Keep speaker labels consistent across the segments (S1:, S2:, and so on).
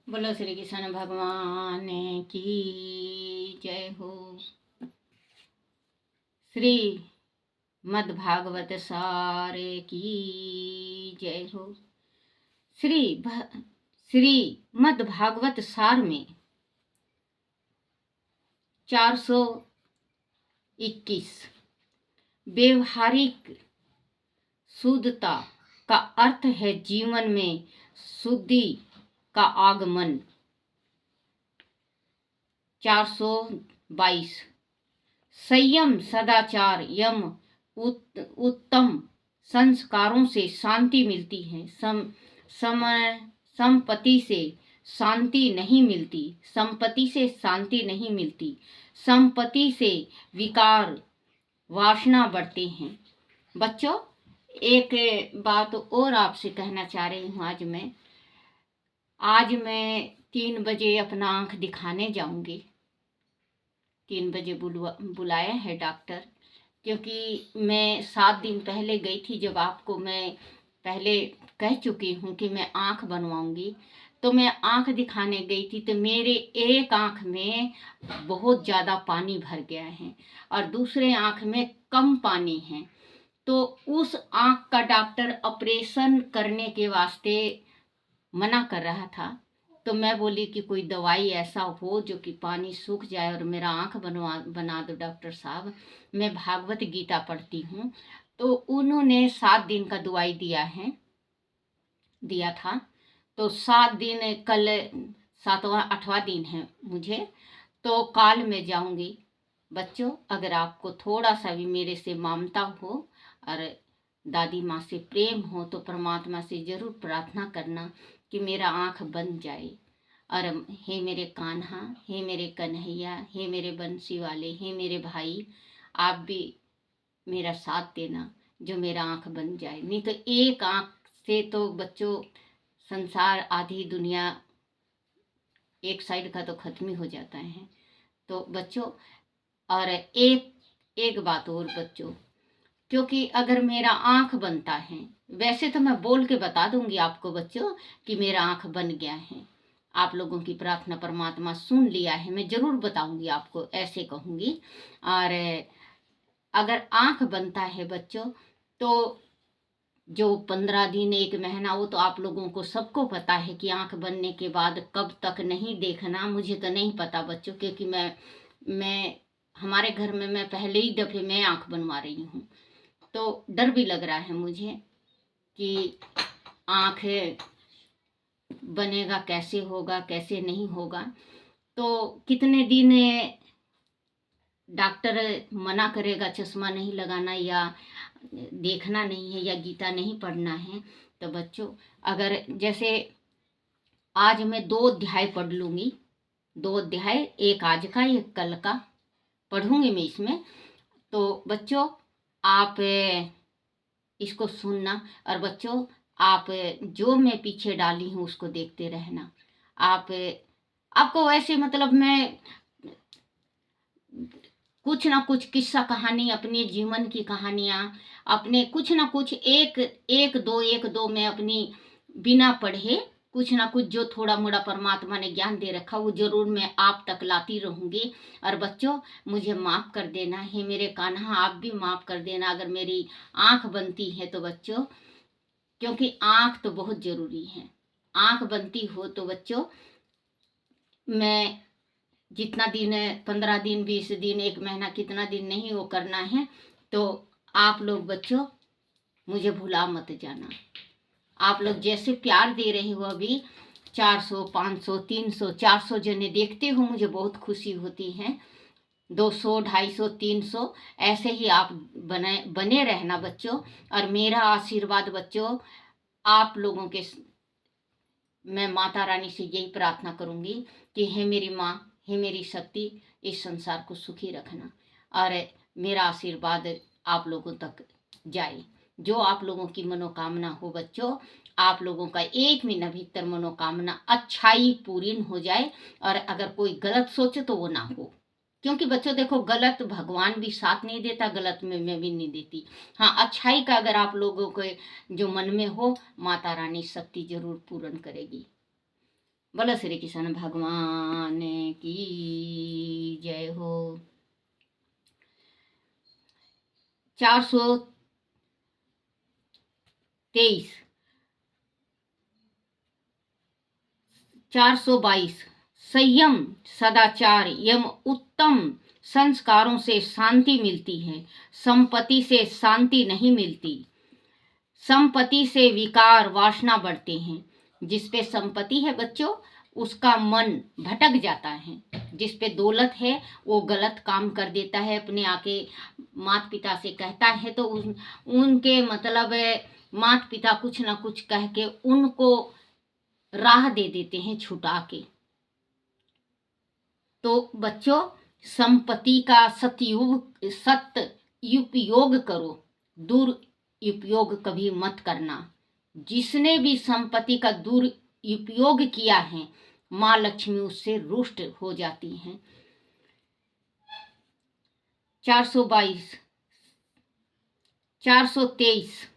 S1: बोलो श्री कृष्ण भगवान की जय हो। श्री मद्भागवत सारे की जय हो। श्री मद्भागवत सार में 421 व्यवहारिक शुद्धता का अर्थ है जीवन में शुद्धि का आगमन। 422 संयम सदाचार यम उत्तम संस्कारों से शांति मिलती है। संपत्ति से शांति नहीं मिलती। संपत्ति से शांति नहीं मिलती। संपत्ति से विकार वासना बढ़ते हैं। बच्चों, एक बात और आपसे कहना चाह रही हूँ। आज मैं 3 बजे अपना आँख दिखाने जाऊंगी। 3 बजे बुलाया है डॉक्टर, क्योंकि मैं 7 दिन पहले गई थी। जब आपको मैं पहले कह चुकी हूँ कि मैं आँख बनवाऊंगी, तो मैं आँख दिखाने गई थी तो मेरे एक आँख में बहुत ज़्यादा पानी भर गया है और दूसरे आँख में कम पानी है। तो उस आँख का डॉक्टर ऑपरेशन करने के वास्ते मना कर रहा था। तो मैं बोली कि कोई दवाई ऐसा हो जो कि पानी सूख जाए और मेरा आँख बना दो डॉक्टर साहब। मैं भागवत गीता पढ़ती हूँ। तो उन्होंने 7 दिन का दवाई दिया था। तो 7 दिन, कल 7वां 8वां दिन है मुझे, तो काल में जाऊंगी। बच्चों, अगर आपको थोड़ा सा भी मेरे से ममता हो और दादी माँ से प्रेम हो तो परमात्मा से जरूर प्रार्थना करना कि मेरा आँख बन जाए। और हे मेरे कान्हा, हे मेरे कन्हैया, हे मेरे बंसी वाले, हे मेरे भाई, आप भी मेरा साथ देना जो मेरा आँख बन जाए। नहीं तो एक आँख से तो बच्चों संसार, आधी दुनिया, एक साइड का तो खत्म ही हो जाता है। तो बच्चों, और एक बात और बच्चों, क्योंकि अगर मेरा आँख बनता है, वैसे तो मैं बोल के बता दूंगी आपको बच्चों कि मेरा आँख बन गया है, आप लोगों की प्रार्थना परमात्मा सुन लिया है, मैं जरूर बताऊंगी आपको, ऐसे कहूंगी। और अगर आँख बनता है बच्चों, तो जो 15 दिन 1 महीना, वो तो आप लोगों को सबको पता है कि आँख बनने के बाद कब तक नहीं देखना। मुझे तो नहीं पता बच्चों, क्योंकि मैं हमारे घर में मैं पहले ही दफे मैं आँख बनवा रही हूँ। तो डर भी लग रहा है मुझे कि आँख बनेगा, कैसे होगा कैसे नहीं होगा। तो कितने दिन डॉक्टर मना करेगा चश्मा नहीं लगाना या देखना नहीं है या गीता नहीं पढ़ना है। तो बच्चों, अगर जैसे आज मैं 2 अध्याय पढ़ लूँगी, 2 अध्याय, एक आज का एक कल का पढ़ूंगी मैं इसमें। तो बच्चों, आप इसको सुनना। और बच्चों, आप जो मैं पीछे डाली हूँ उसको देखते रहना। आपको वैसे मतलब मैं कुछ ना कुछ किस्सा कहानी, अपने जीवन की कहानियाँ, अपने कुछ ना कुछ एक दो मैं अपनी बिना पढ़े कुछ ना कुछ जो थोड़ा मोड़ा परमात्मा ने ज्ञान दे रखा वो जरूर मैं आप तक लाती रहूंगी। और बच्चों, मुझे माफ़ कर देना है मेरे कान्हा, आप भी माफ़ कर देना अगर मेरी आँख बनती है तो बच्चों, क्योंकि आँख तो बहुत ज़रूरी है। आँख बनती हो तो बच्चों, मैं जितना दिन है, 15 दिन 20 दिन 1 महीना, कितना दिन नहीं वो करना है। तो आप लोग बच्चों मुझे भुला मत जाना। आप लोग जैसे प्यार दे रहे हो, अभी 400 500 300 400 जने देखते हो, मुझे बहुत खुशी होती है। 200 250 300 ऐसे ही आप बने रहना बच्चों। और मेरा आशीर्वाद बच्चों, आप लोगों के, मैं माता रानी से यही प्रार्थना करूंगी कि हे मेरी माँ, हे मेरी शक्ति, इस संसार को सुखी रखना। और मेरा आशीर्वाद आप लोगों तक जाए। जो आप लोगों की मनोकामना हो बच्चों, आप लोगों का एक महीना भीतर मनोकामना अच्छाई पूर्ण हो जाए। और अगर कोई गलत सोचे तो वो ना हो, क्योंकि बच्चों देखो, गलत भगवान भी साथ नहीं देता, गलत में मैं भी नहीं देती। हाँ, अच्छाई का अगर आप लोगों के जो मन में हो, माता रानी शक्ति जरूर पूर्ण करेगी। बोलो श्री कृष्ण भगवान की जय हो। 423 422 संयम सदाचार एवं उत्तम संस्कारों से शांति मिलती है, संपत्ति से शांति नहीं मिलती। संपत्ति से विकार वासना बढ़ते हैं। जिस पे संपत्ति है बच्चों, उसका मन भटक जाता है। जिस पे दौलत है वो गलत काम कर देता है, अपने आके माता पिता से कहता है तो उनके मतलब माता पिता कुछ ना कुछ कह के उनको राह दे देते हैं छुटा के। तो बच्चों, संपत्ति का सदुपयोग करो, दुरुपयोग कभी मत करना। जिसने भी संपत्ति का दुरुपयोग किया है, माँ लक्ष्मी उससे रुष्ट हो जाती हैं। 422 423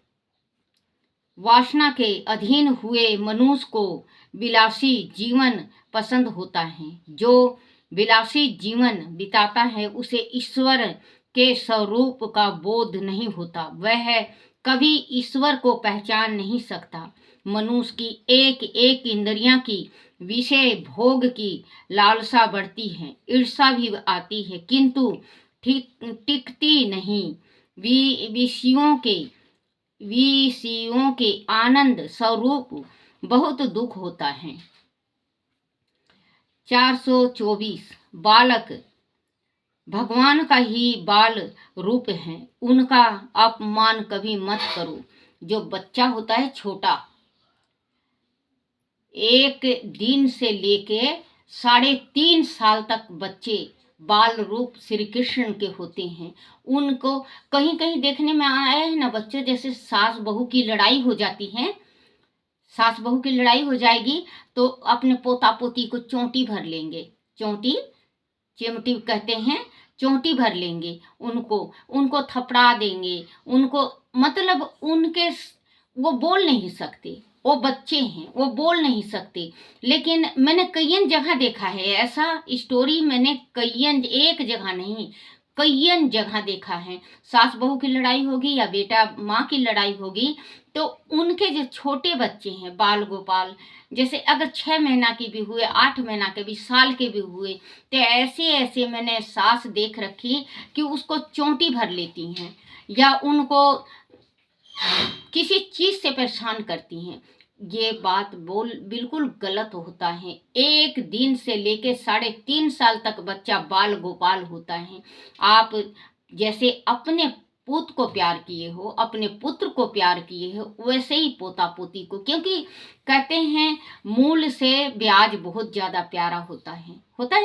S1: वासना के अधीन हुए मनुष्य को विलासी जीवन पसंद होता है। जो विलासी जीवन बिताता है उसे ईश्वर के स्वरूप का बोध नहीं होता, वह कभी ईश्वर को पहचान नहीं सकता। मनुष्य की एक एक इंद्रियां की विषय भोग की लालसा बढ़ती है, ईर्ष्या भी आती है, किंतु टिकती नहीं। विषयों के आनंद स्वरूप बहुत दुख होता है। 424 बालक भगवान का ही बाल रूप है, उनका अपमान कभी मत करो। जो बच्चा होता है छोटा, 1 दिन से लेके 3.5 साल तक बच्चे बाल रूप श्री कृष्ण के होते हैं। उनको कहीं कहीं देखने में आया है ना बच्चों, जैसे सास बहू की लड़ाई हो जाती है, सास बहू की लड़ाई हो जाएगी तो अपने पोता पोती को चोटी भर लेंगे, चिमटी कहते हैं, चोटी भर लेंगे, उनको थपड़ा देंगे, उनको मतलब वो बोल नहीं सकते, वो बच्चे हैं, वो बोल नहीं सकते। लेकिन मैंने कई जगह देखा है ऐसा स्टोरी, मैंने एक जगह नहीं कई जगह देखा है। सास बहू की लड़ाई होगी या बेटा माँ की लड़ाई होगी तो उनके जो छोटे बच्चे हैं बाल गोपाल, जैसे अगर 6 महीना की भी हुए, 8 महीना के भी, साल के भी हुए, तो ऐसे मैंने सास देख रखी कि उसको चोटी भर लेती हैं या उनको किसी चीज से परेशान करती हैं। ये बात बिल्कुल गलत होता है। 1 दिन से लेके 3.5 साल तक बच्चा बाल गोपाल होता है। आप जैसे अपने पुत्र को प्यार किए हो, अपने पुत्र को प्यार किए हो, वैसे ही पोता पोती को, क्योंकि कहते हैं मूल से ब्याज बहुत ज्यादा प्यारा होता है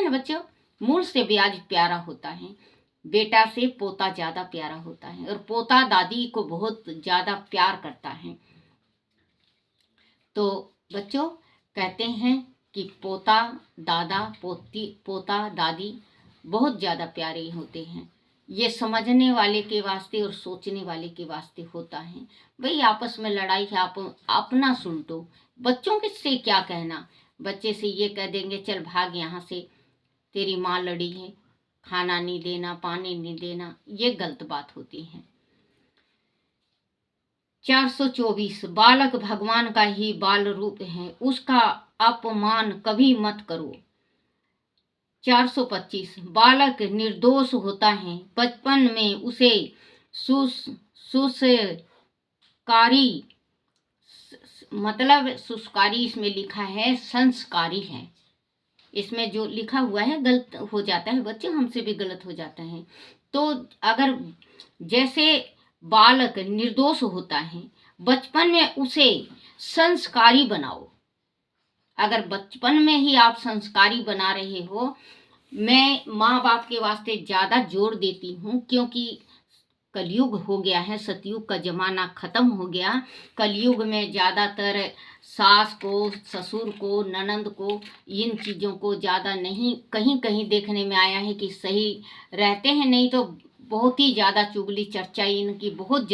S1: ना बच्चों, मूल से ब्याज प्यारा होता है। बेटा से पोता ज्यादा प्यारा होता है और पोता दादी को बहुत ज्यादा प्यार करता है। तो बच्चों कहते हैं कि पोता दादी बहुत ज्यादा प्यारे होते हैं। ये समझने वाले के वास्ते और सोचने वाले के वास्ते होता है। भाई आपस में लड़ाई है, आप अपना सुन दो, बच्चों के से क्या कहना। बच्चे से ये कह देंगे चल भाग यहाँ से, तेरी माँ लड़ी है, खाना नहीं देना, पानी नहीं देना, ये गलत बात होती है। 424 बालक भगवान का ही बाल रूप है, उसका अपमान कभी मत करो। 425 बालक निर्दोष होता है, बचपन में उसे सुस्कारी, मतलब सुस्कारी इसमें लिखा है, संस्कारी है। इसमें जो लिखा हुआ है गलत हो जाता है बच्चे, हमसे भी गलत हो जाता है। तो अगर जैसे बालक निर्दोष होता है, बचपन में उसे संस्कारी बनाओ। अगर बचपन में ही आप संस्कारी बना रहे हो, मैं माँ बाप के वास्ते ज्यादा जोर देती हूँ, क्योंकि कलयुग हो गया है, सतयुग का जमाना खत्म हो गया। कलयुग में ज्यादातर सास को, ससुर को, ननंद को, इन चीजों को ज्यादा नहीं, कहीं कहीं देखने में आया है कि सही रहते हैं, नहीं तो बहुत ही ज्यादा चुगली चर्चा इनकी बहुत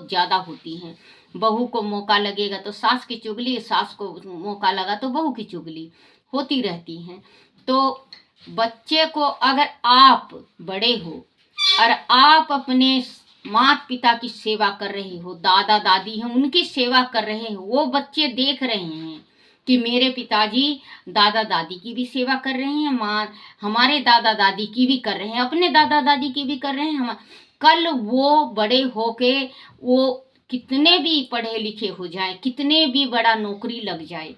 S1: ज्यादा होती है। बहू को मौका लगेगा तो सास की चुगली, सास को मौका लगा तो बहू की चुगली होती रहती हैं। तो बच्चे को अगर आप बड़े हो और आप अपने माता पिता की सेवा कर रहे हो, दादा दादी हैं उनकी सेवा कर रहे हो, वो बच्चे देख रहे हैं कि मेरे पिताजी दादा दादी की भी सेवा कर रहे हैं, माँ हमारे दादा दादी की भी कर रहे हैं, अपने दादा दादी की भी कर रहे हैं। हम कल वो बड़े होके वो कितने भी पढ़े लिखे हो जाए, कितने भी बड़ा नौकरी लग जाए,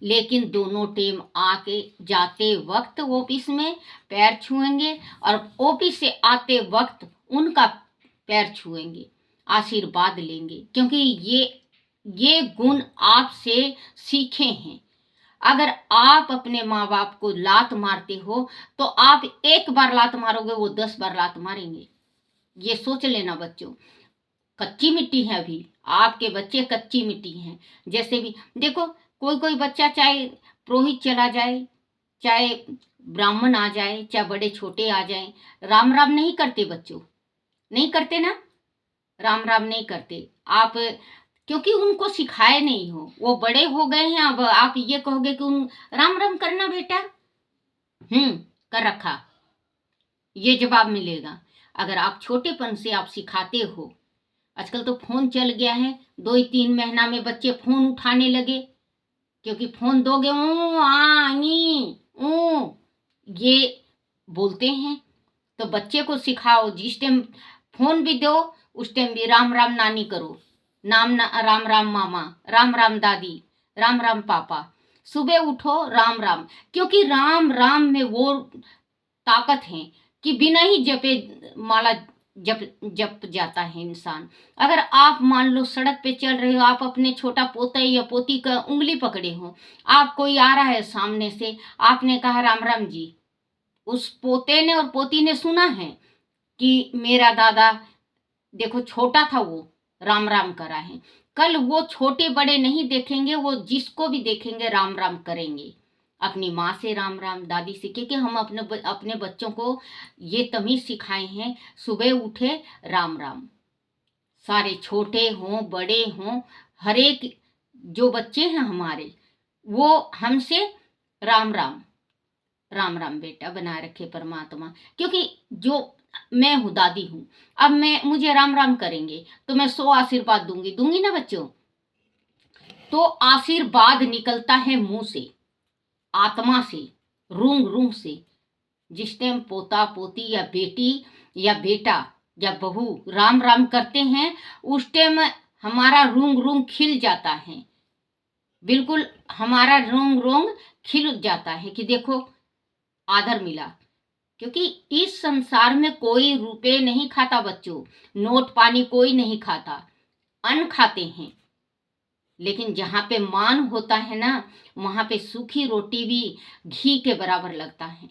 S1: लेकिन दोनों टीम आके जाते वक्त ऑफिस में पैर छुएंगे और ऑफिस से आते वक्त उनका पैर छुएंगे, आशीर्वाद लेंगे, क्योंकि ये गुण आपसे सीखे हैं। अगर आप अपने माँ बाप को लात मारते हो तो आप एक बार लात मारोगे, वो 10 बार लात मारेंगे। ये सोच लेना बच्चों, कच्ची मिट्टी है अभी, आपके बच्चे कच्ची मिट्टी हैं। जैसे भी देखो, कोई कोई बच्चा चाहे पुरोहित चला जाए, चाहे ब्राह्मण आ जाए, चाहे बड़े छोटे आ जाए, राम राम नहीं करते बच्चों, नहीं करते ना, राम राम नहीं करते आप, क्योंकि उनको सिखाए नहीं हो, वो बड़े हो गए हैं। अब आप ये कहोगे कि उन राम राम करना बेटा, कर रखा, ये जवाब मिलेगा। अगर आप छोटेपन से आप सिखाते हो, आजकल तो फोन चल गया है, 2-3 महीना में बच्चे फोन उठाने लगे, क्योंकि फोन दोगे ये बोलते हैं। तो बच्चे को सिखाओ, जिस टाइम फोन भी दो उस टाइम भी राम राम नानी करो, राम राम मामा, राम राम दादी, राम राम पापा। सुबह उठो राम राम, क्योंकि राम राम में वो ताकत है कि बिना ही जपे माला जप जाता है इंसान। अगर आप मान लो सड़क पे चल रहे हो, आप अपने छोटा पोता या पोती का उंगली पकड़े हो, आप कोई आ रहा है सामने से, आपने कहा राम राम जी, उस पोते ने और पोती ने सुना है कि मेरा दादा देखो छोटा था वो राम राम करा है। कल वो छोटे बड़े नहीं देखेंगे, वो जिसको भी देखेंगे राम राम करेंगे। अपनी माँ से राम राम, दादी से, क्योंकि हम अपने बच्चों को ये तमीज सिखाए हैं, सुबह उठे राम राम, सारे छोटे हों बड़े हों, हर एक जो बच्चे हैं हमारे, वो हमसे राम राम, राम राम बेटा बना रखे परमात्मा। क्योंकि जो मैं हूँ, दादी हूँ, अब मुझे राम राम करेंगे तो मैं 100 आशीर्वाद दूंगी ना बच्चों। तो आशीर्वाद निकलता है मुंह से, आत्मा से, रूंग रूंग से। जिस टाइम पोता पोती या बेटी या बेटा या बहू राम राम करते हैं, उस टाइम हमारा रूंग रूंग खिल जाता है, बिल्कुल हमारा रूंग रूंग खिल जाता है कि देखो आदर मिला। क्योंकि इस संसार में कोई रुपए नहीं खाता बच्चों, नोट पानी कोई नहीं खाता, अन्न खाते हैं। लेकिन जहाँ पे मान होता है ना, वहां पे सूखी रोटी भी घी के बराबर लगता है।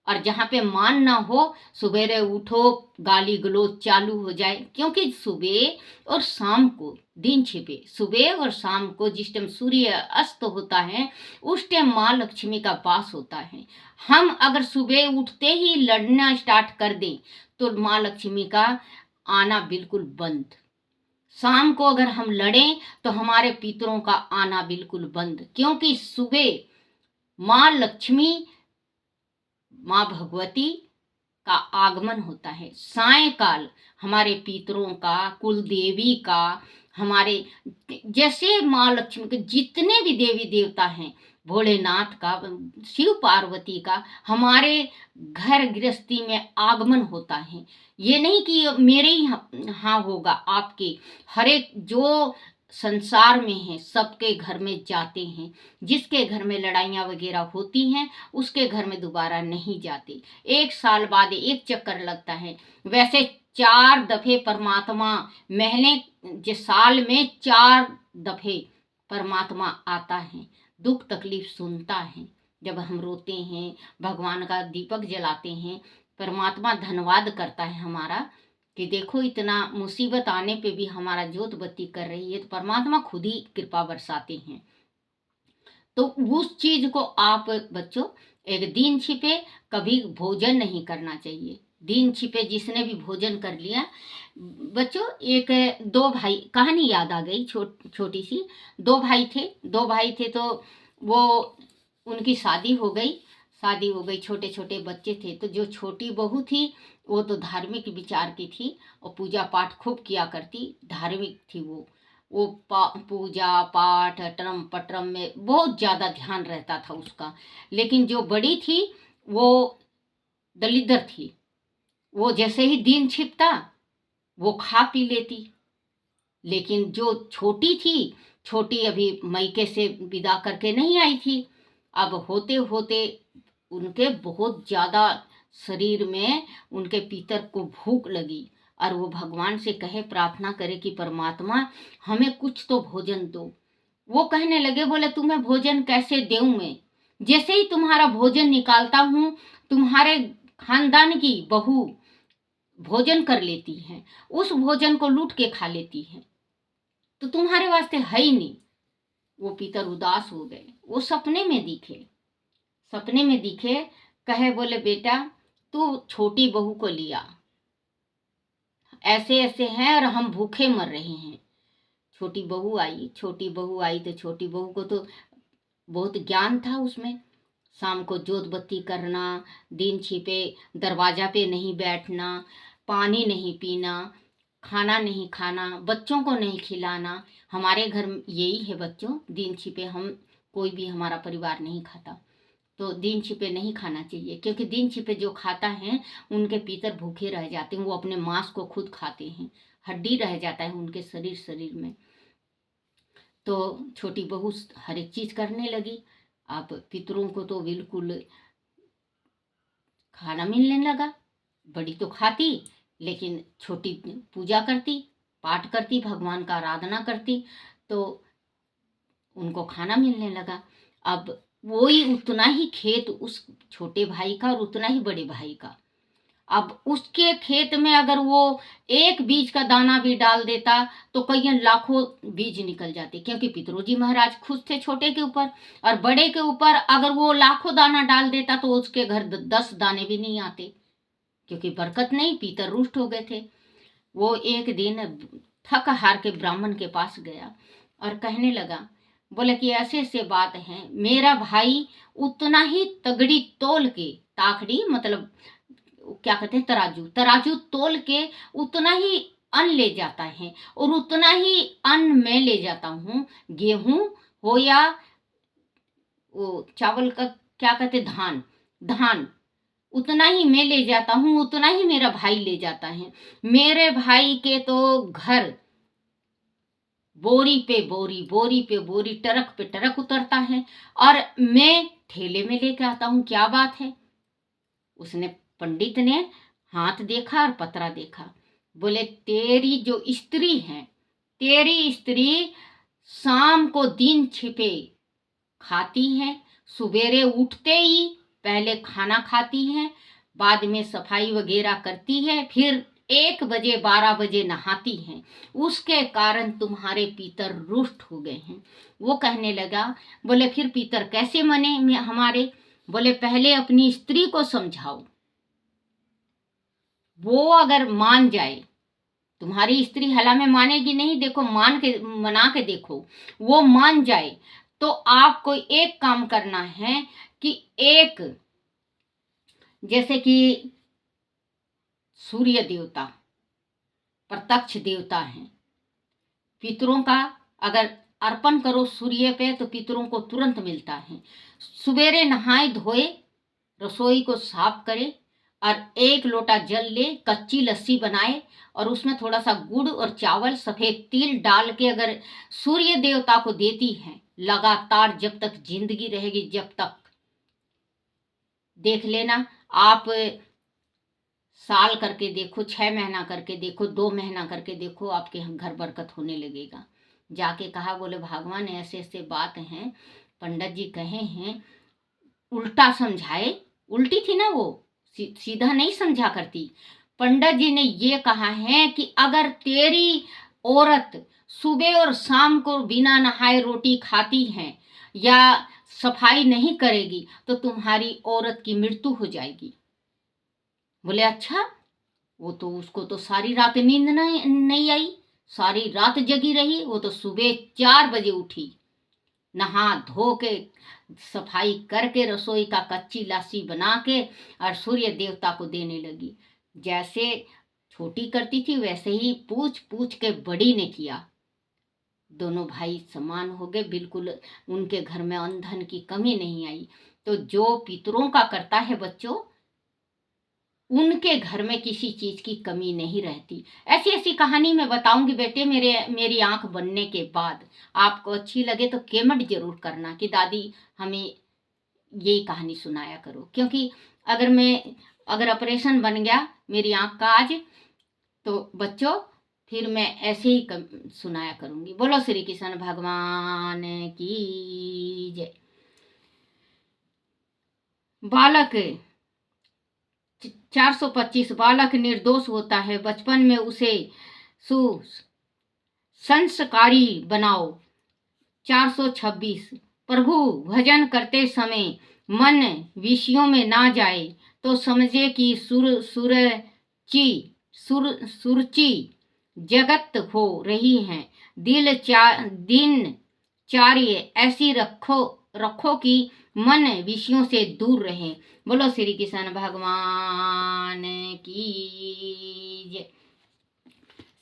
S1: और जहाँ पे मान ना हो, सुबेरे उठो गाली गलौज चालू हो जाए, क्योंकि सुबह और शाम को दिन छिपे, सुबह और शाम को जिस टाइम सूर्य अस्त होता है उस टाइम माँ लक्ष्मी का वास होता है। हम अगर सुबह उठते ही लड़ना स्टार्ट कर दें तो माँ लक्ष्मी का आना बिल्कुल बंद। शाम को अगर हम लड़ें तो हमारे पितरों का आना बिल्कुल बंद, क्योंकि सुबह माँ लक्ष्मी, माँ भगवती का आगमन होता है, सायंकाल हमारे पितरों का, कुल देवी का, हमारे जैसे माँ लक्ष्मी के जितने भी देवी देवता हैं, भोलेनाथ का, शिव पार्वती का, हमारे घर गृहस्थी में आगमन होता है। ये नहीं कि मेरे ही हाँ होगा, आपके हर एक जो संसार में है सबके घर में जाते हैं। जिसके घर में लड़ाइयाँ वगैरह होती हैं उसके घर में दोबारा नहीं जाते, 1 साल बाद एक चक्कर लगता है। वैसे 4 दफे परमात्मा महीने साल में 4 दफे परमात्मा आता है, दुख तकलीफ सुनता है। जब हम रोते हैं, भगवान का दीपक जलाते हैं, परमात्मा धन्यवाद करता है हमारा कि देखो इतना मुसीबत आने पे भी हमारा जोत बत्ती कर रही है, तो परमात्मा खुद ही कृपा बरसाते हैं। तो उस चीज को आप बच्चों एक दिन छिपे कभी भोजन नहीं करना चाहिए। दिन छिपे जिसने भी भोजन कर लिया। बच्चों एक दो भाई, कहानी याद आ गई छोटी सी। दो भाई थे तो वो उनकी शादी हो गई। छोटे छोटे बच्चे थे। तो जो छोटी बहू थी वो तो धार्मिक विचार की थी और पूजा पाठ खूब किया करती, धार्मिक थी वो पूजा पाठ अटरम पटरम में बहुत ज़्यादा ध्यान रहता था उसका। लेकिन जो बड़ी थी वो दलिद्र थी। वो जैसे ही दिन छिपता वो खा पी लेती। लेकिन जो छोटी थी, छोटी अभी मायके से विदा करके नहीं आई थी। अब होते होते उनके बहुत ज़्यादा शरीर में उनके पितर को भूख लगी और वो भगवान से कहे, प्रार्थना करे कि परमात्मा हमें कुछ तो भोजन दो। वो कहने लगे, बोले तुम्हें भोजन कैसे देऊं मैं? जैसे ही तुम्हारा भोजन निकालता हूँ तुम्हारे खानदान की बहू भोजन कर लेती है, उस भोजन को लूट के खा लेती है, तो तुम्हारे वास्ते है ही नहीं। वो पितर उदास हो गए। वो सपने में दिखे, कहे बोले बेटा तू छोटी बहू को लिया, ऐसे ऐसे हैं और हम भूखे मर रहे हैं। छोटी बहू आई तो छोटी बहू को तो बहुत ज्ञान था उसमें। शाम को जोत बत्ती करना, दिन छिपे दरवाजा पे नहीं बैठना, पानी नहीं पीना, खाना नहीं खाना, बच्चों को नहीं खिलाना। हमारे घर यही है बच्चों, दिन छिपे हम कोई भी हमारा परिवार नहीं खाता। तो दिन छिपे नहीं खाना चाहिए, क्योंकि दिन छिपे जो खाता है उनके पितर भूखे रह जाते हैं। वो अपने मांस को खुद खाते हैं, हड्डी रह जाता है उनके शरीर में। तो छोटी बहू हर एक चीज करने लगी। अब पितरों को तो बिल्कुल खाना मिलने लगा। बड़ी तो खाती, लेकिन छोटी पूजा करती, पाठ करती, भगवान का आराधना करती, तो उनको खाना मिलने लगा। अब वही उतना ही खेत उस छोटे भाई का और उतना ही बड़े भाई का। अब उसके खेत में अगर वो एक बीज का दाना भी डाल देता तो कई लाखों बीज निकल जाते, क्योंकि पितरोजी महाराज खुश थे छोटे के ऊपर। और बड़े के ऊपर अगर वो लाखों दाना डाल देता तो उसके घर 10 दाने भी नहीं आते, क्योंकि बरकत नहीं, पितर रुष्ट हो गए थे। वो एक दिन थक हार के ब्राह्मण के पास गया और कहने लगा, बोले कि ऐसे ऐसे बात है, मेरा भाई उतना ही तगड़ी तोल के, ताकड़ी मतलब क्या कहते हैं, तराजू तोल के उतना ही अन्न ले जाता है, और उतना ही अन्न मैं ले जाता हूँ, गेहूं हो या वो चावल का क्या कहते, धान उतना ही मैं ले जाता हूँ, उतना ही मेरा भाई ले जाता है। मेरे भाई के तो घर बोरी पे बोरी, ट्रक पे ट्रक उतरता है, और मैं ठेले में लेके आता हूँ, क्या बात है? उसने, पंडित ने हाथ देखा और पतरा देखा। बोले तेरी जो स्त्री है, तेरी स्त्री शाम को दिन छिपे खाती है, सवेरे उठते ही पहले खाना खाती है, बाद में सफाई वगैरह करती है, फिर 1 बजे 12 बजे नहाती हैं। उसके कारण तुम्हारे पितर रुष्ट हो गए हैं। वो कहने लगा, बोले फिर पितर कैसे मने हमारे? बोले पहले अपनी स्त्री को समझाओ, वो अगर मान जाए, तुम्हारी स्त्री हला में मानेगी नहीं, देखो मना के देखो, वो मान जाए तो आपको एक काम करना है कि एक, जैसे कि सूर्य देवता प्रत्यक्ष देवता हैं, पितरों का अगर अर्पण करो सूर्य पे तो पितरों को तुरंत मिलता है। सवेरे नहाए धोए, रसोई को साफ करे और 1 लोटा जल ले, कच्ची लस्सी बनाए और उसमें थोड़ा सा गुड़ और चावल सफेद तिल डाल के अगर सूर्य देवता को देती है, लगातार जब तक जिंदगी रहेगी, जब तक, देख लेना आप, साल करके देखो, 6 महीना करके देखो, 2 महीना करके देखो, आपके घर बरकत होने लगेगा। जाके कहा, बोले भगवान ऐसे ऐसे बात हैं, पंडित जी कहे हैं, उल्टा समझाए। उल्टी थी ना वो, सीधा नहीं समझा करती। पंडित जी ने ये कहा है कि अगर तेरी औरत सुबह और शाम को बिना नहाए रोटी खाती है या सफाई नहीं करेगी तो तुम्हारी औरत की मृत्यु हो जाएगी। बोले अच्छा, वो तो उसको तो सारी रात नींद नहीं आई, सारी रात जगी रही, वो तो सुबह 4 बजे उठी, नहा धो के सफाई करके रसोई का कच्ची लासी बना के और सूर्य देवता को देने लगी। जैसे छोटी करती थी वैसे ही पूछ पूछ के बड़ी ने किया। दोनों भाई समान हो गए, बिल्कुल उनके घर में अन्न धन की कमी नहीं आई। तो जो पितरों का करता है बच्चों, उनके घर में किसी चीज की कमी नहीं रहती। ऐसी ऐसी कहानी मैं बताऊंगी बेटे मेरी आंख बनने के बाद। आपको अच्छी लगे तो कमेंट जरूर करना कि दादी हमें यही कहानी सुनाया करो, क्योंकि अगर ऑपरेशन बन गया मेरी आंख का आज, तो बच्चों फिर मैं ऐसे ही सुनाया करूंगी। बोलो श्री कृष्ण भगवान की जय। बालक 425 बालक निर्दोष होता है, बचपन में उसे संस्कारी बनाओ। 426 प्रभु भजन करते समय मन विषयों में ना जाए तो समझे कि सुरुचि जगत हो रही है। दिन चार्य ऐसी रखो कि मन विषयों से दूर रहे। बोलो श्री कृष्ण भगवान की जय।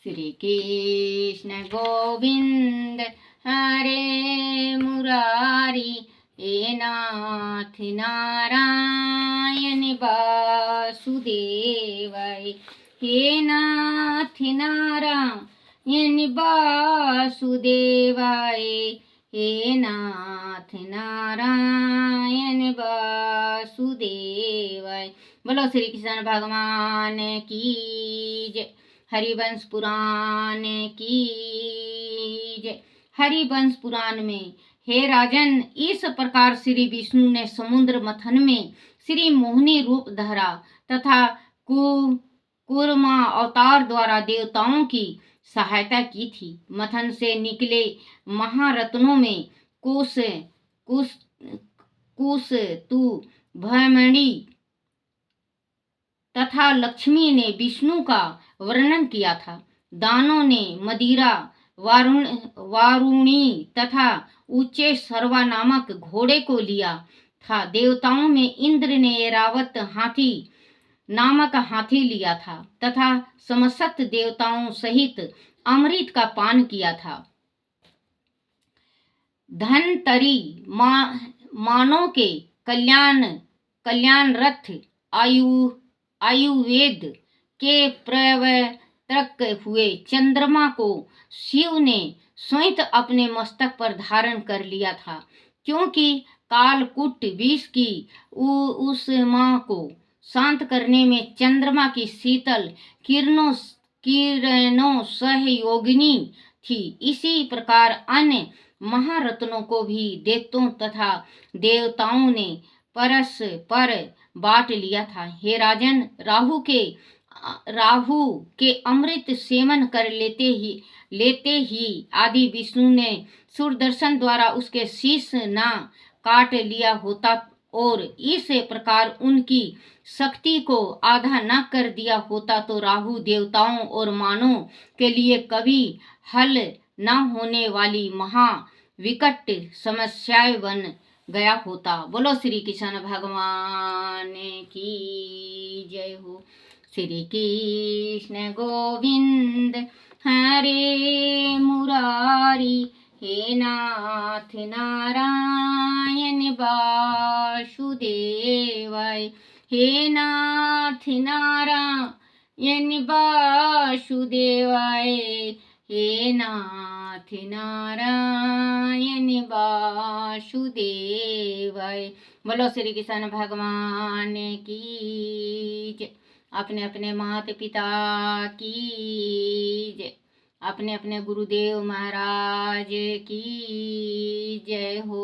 S1: श्री कृष्ण गोविंद हरे मुरारी, हे नाथ नारायण वासुदेवाय, हे नाथ नारायण वासुदेवाय, हे नाथ नारायण वासुदेवाय। बोलो श्री कृष्ण भगवान की जय। हरिवंश पुराण की जय। हरिवंश पुराण में हे राजन, इस प्रकार श्री विष्णु ने समुद्र मथन में श्री मोहिनी रूप धरा तथा कूर्मा अवतार द्वारा देवताओं की सहायता की थी। मथन से निकले महारत्नों में कुश तू भयमणि तथा लक्ष्मी ने विष्णु का वर्णन किया था। दानों ने मदिरा, वारुणी तथा ऊंचे सर्वा नामक घोड़े को लिया था। देवताओं में इंद्र ने ऐरावत हाथी नामक हाथी लिया था तथा समस्त देवताओं सहित अमृत का पान किया था। धनतरी मानव के कल्याण रथ आयुर्वेद के प्रवर्तक हुए चंद्रमा को शिव ने स्वयं अपने मस्तक पर धारण कर लिया था, क्योंकि कालकूट विष की उष्मा को शांत करने में चंद्रमा की शीतल किरणों सहयोगिनी थी। इसी प्रकार अन्य महारत्नों को भी दैत्यों तथा देवताओं ने परस्पर बांट लिया था। हे राजन, राहु के अमृत सेवन कर लेते ही आदि विष्णु ने सूर्यदर्शन द्वारा उसके शीश न काट लिया होता और इस प्रकार उनकी शक्ति को आधा न कर दिया होता तो राहु देवताओं और मानव के लिए कभी हल न होने वाली महा विकट समस्याएं बन गया होता। बोलो श्री कृष्ण भगवान की जय हो। श्री कृष्ण गोविंद हरे मुरारी, हे नाथ नारायण वासुदेवाय, हे नाथ नारायण वासुदेवाय, हे नाथ नारायण वासुदेवाय। बोलो श्री कृष्ण भगवान की जय। अपने अपने माता पिता की जय। अपने अपने गुरुदेव महाराज की जय हो।